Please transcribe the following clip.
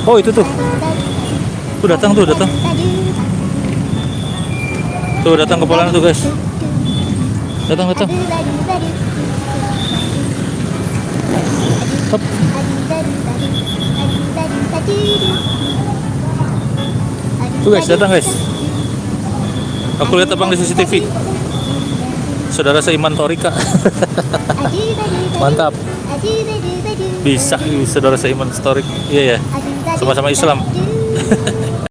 Oh itu tuh. Tuh datang tuh datang. Tuh datang kepalanya tuh guys. Datang datang. Hop. Tuh guys datang guys. Aku lihat abang di CCTV. Saudara seiman Torika. Mantap. Bisa saudara seiman Torik. Iya ya. Sama-sama Islam.